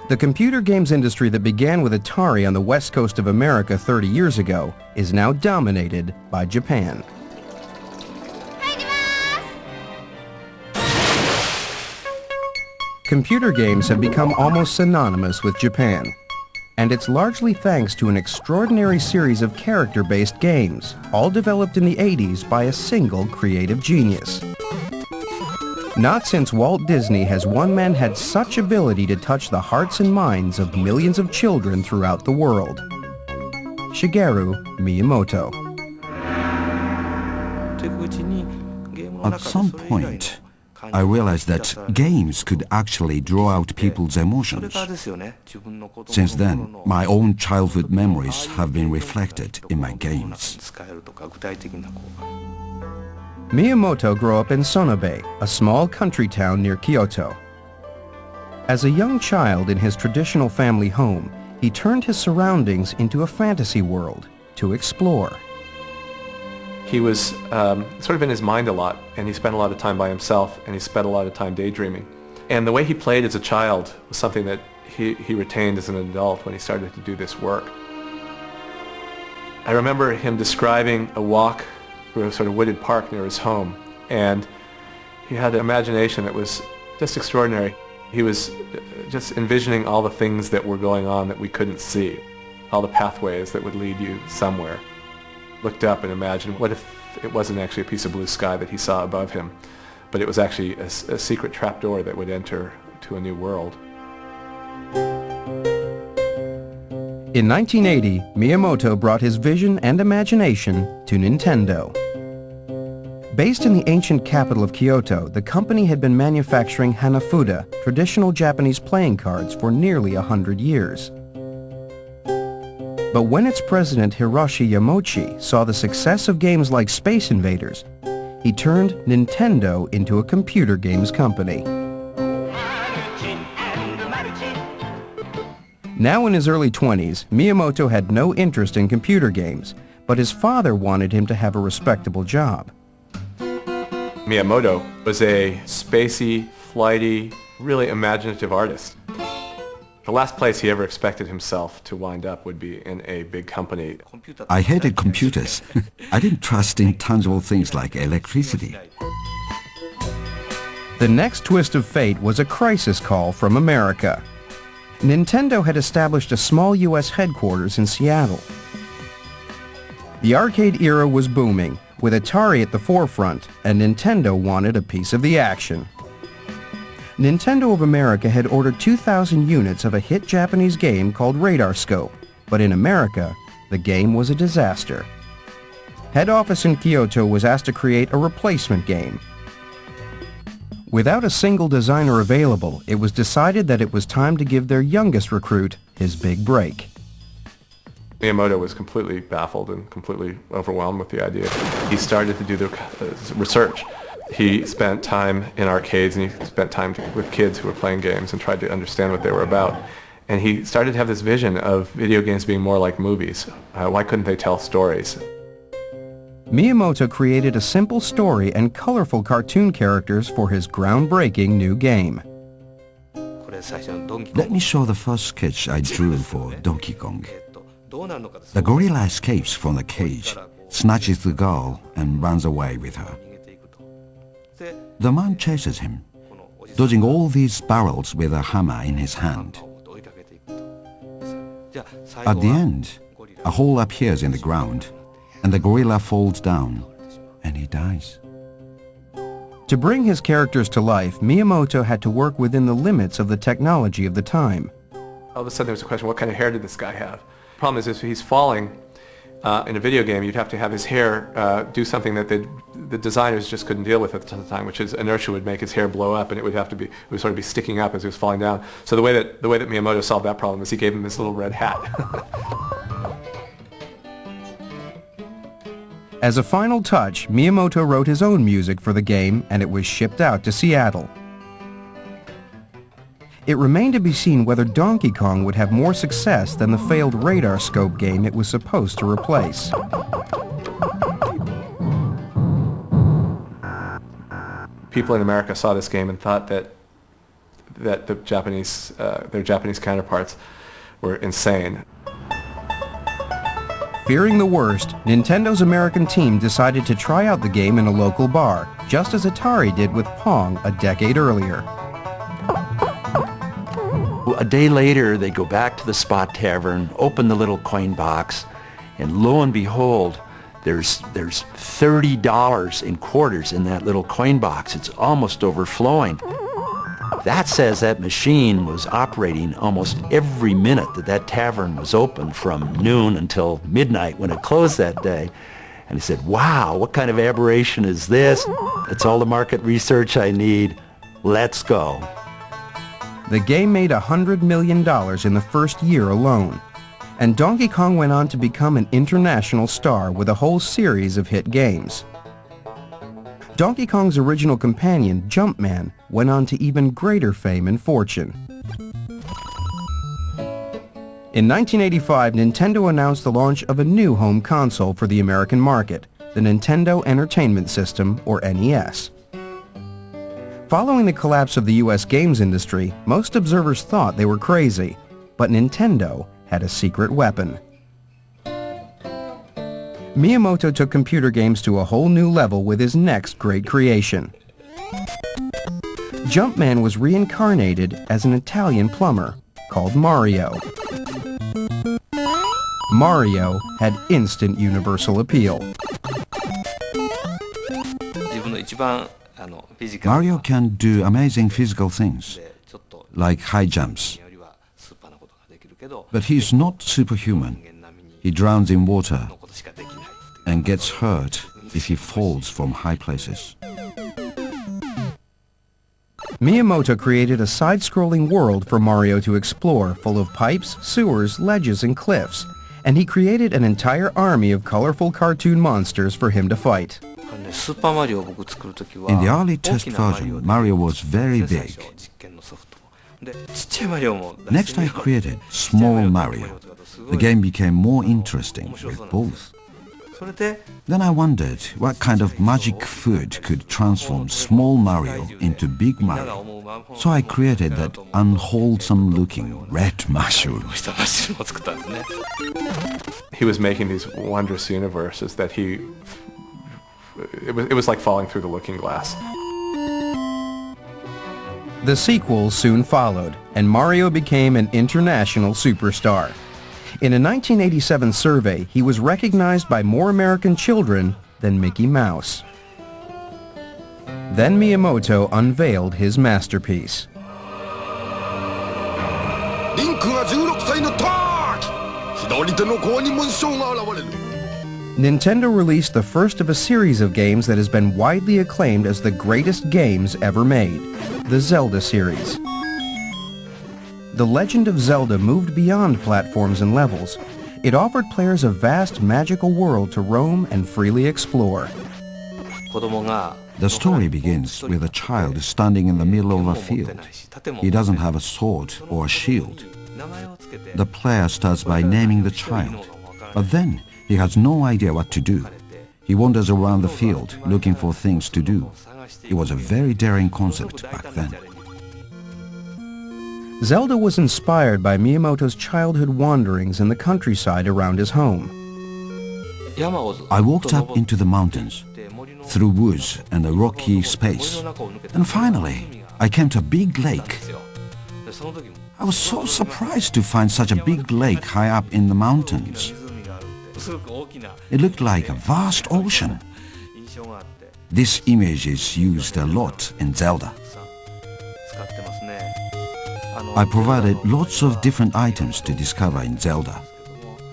The computer games industry that began with Atari on the west coast of America 30 years ago is now dominated by Japan. Computer games have become almost synonymous with Japan, and it's largely thanks to an extraordinary series of character-based games, all developed in the 80s by a single creative genius. Not since Walt Disney has one man had such ability to touch the hearts and minds of millions of children throughout the world. Shigeru Miyamoto. At some point, I realized that games could actually draw out people's emotions. Since then, my own childhood memories have been reflected in my games. Miyamoto grew up in Sonobe, a small country town near Kyoto. As a young child in his traditional family home, he turned his surroundings into a fantasy world to explore. He was sort of in his mind a lot, and he spent a lot of time by himself, and he spent a lot of time daydreaming. And the way he played as a child was something that he retained as an adult when he started to do this work. I remember him describing a walk through a sort of wooded park near his home, and he had an imagination that was just extraordinary. He was just envisioning all the things that were going on that we couldn't see, all the pathways that would lead you somewhere. Looked up and imagined, what if it wasn't actually a piece of blue sky that he saw above him, but it was actually a secret trapdoor that would enter to a new world. In 1980, Miyamoto brought his vision and imagination to Nintendo. Based in the ancient capital of Kyoto, the company had been manufacturing Hanafuda, traditional Japanese playing cards, for nearly 100 years. But when its president Hiroshi Yamauchi saw the success of games like Space Invaders, he turned Nintendo into a computer games company. Now in his early 20s, Miyamoto had no interest in computer games, but his father wanted him to have a respectable job. Miyamoto was a spacey, flighty, really imaginative artist. The last place he ever expected himself to wind up would be in a big company. I hated computers. I didn't trust intangible things like electricity. The next twist of fate was a crisis call from America. Nintendo had established a small U.S. headquarters in Seattle. The arcade era was booming, with Atari at the forefront, and Nintendo wanted a piece of the action. Nintendo of America had ordered 2,000 units of a hit Japanese game called Radar Scope, but in America, the game was a disaster. Head office in Kyoto was asked to create a replacement game. Without a single designer available, it was decided that it was time to give their youngest recruit his big break. Miyamoto was completely baffled and completely overwhelmed with the idea. He started to do the research. He spent time in arcades, and he spent time with kids who were playing games and tried to understand what they were about. And he started to have this vision of video games being more like movies. Why couldn't they tell stories? Miyamoto created a simple story and colorful cartoon characters for his groundbreaking new game. Let me show the first sketch I drew for Donkey Kong. The gorilla escapes from the cage, snatches the girl, and runs away with her. The man chases him, dodging all these barrels with a hammer in his hand. At the end, a hole appears in the ground, and the gorilla falls down, and he dies. To bring his characters to life, Miyamoto had to work within the limits of the technology of the time. All of a sudden there was a question, what kind of hair did this guy have? The problem is if he's falling in a video game, you'd have to have his hair do something that the designers just couldn't deal with at the time, which is inertia would make his hair blow up, and it would sort of be sticking up as he was falling down. So the way that Miyamoto solved that problem is he gave him this little red hat. As a final touch, Miyamoto wrote his own music for the game, and it was shipped out to Seattle. It remained to be seen whether Donkey Kong would have more success than the failed Radar Scope game it was supposed to replace. People in America saw this game and thought that that the Japanese, their Japanese counterparts were insane. Fearing the worst, Nintendo's American team decided to try out the game in a local bar, just as Atari did with Pong a decade earlier. A day later, they go back to the Spot Tavern, open the little coin box, and lo and behold, there's $30 in quarters in that little coin box. It's almost overflowing. That says that machine was operating almost every minute that tavern was open, from noon until midnight when it closed that day. And he said, wow, what kind of aberration is this? It's all the market research I need. Let's go. The game made $100 million in the first year alone. And Donkey Kong went on to become an international star with a whole series of hit games. Donkey Kong's original companion, Jumpman, went on to even greater fame and fortune. In 1985, Nintendo announced the launch of a new home console for the American market, the Nintendo Entertainment System, or NES. Following the collapse of the US games industry, most observers thought they were crazy, but Nintendo had a secret weapon. Miyamoto took computer games to a whole new level with his next great creation. Jumpman was reincarnated as an Italian plumber called Mario. Mario had instant universal appeal. Mario can do amazing physical things, like high jumps. But he's not superhuman. He drowns in water and gets hurt if he falls from high places. Miyamoto created a side-scrolling world for Mario to explore, full of pipes, sewers, ledges, and cliffs, and he created an entire army of colorful cartoon monsters for him to fight. In the early test version, Mario was very big. Next I created Small Mario. The game became more interesting with both. Then I wondered what kind of magic food could transform Small Mario into Big Mario. So I created that unwholesome looking red mushroom. He was making these wondrous universes that it was like falling through the looking glass. The sequels soon followed, and Mario became an international superstar. In a 1987 survey, he was recognized by more American children than Mickey Mouse. Then Miyamoto unveiled his masterpiece. Nintendo released the first of a series of games that has been widely acclaimed as the greatest games ever made, the Zelda series. The Legend of Zelda moved beyond platforms and levels. It offered players a vast magical world to roam and freely explore. The story begins with a child standing in the middle of a field. He doesn't have a sword or a shield. The player starts by naming the child, but then he has no idea what to do. He wanders around the field looking for things to do. It was a very daring concept back then. Zelda was inspired by Miyamoto's childhood wanderings in the countryside around his home. I walked up into the mountains, through woods and a rocky space, and finally I came to a big lake. I was so surprised to find such a big lake high up in the mountains. It looked like a vast ocean. This image is used a lot in Zelda. I provided lots of different items to discover in Zelda.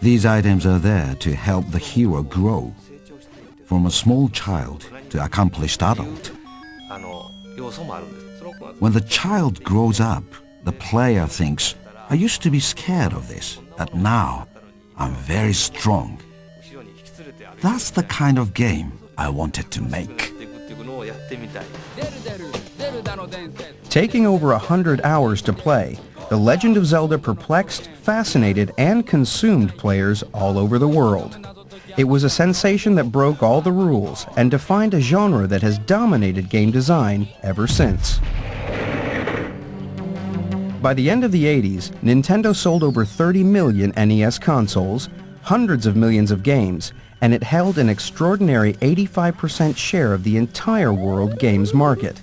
These items are there to help the hero grow, from a small child to accomplished adult. When the child grows up, the player thinks, I used to be scared of this, but now I'm very strong. That's the kind of game I wanted to make. Taking over 100 hours to play, The Legend of Zelda perplexed, fascinated, and consumed players all over the world. It was a sensation that broke all the rules and defined a genre that has dominated game design ever since. By the end of the 80s, Nintendo sold over 30 million NES consoles, hundreds of millions of games, and it held an extraordinary 85% share of the entire world games market.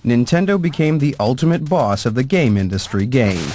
Nintendo became the ultimate boss of the game industry game.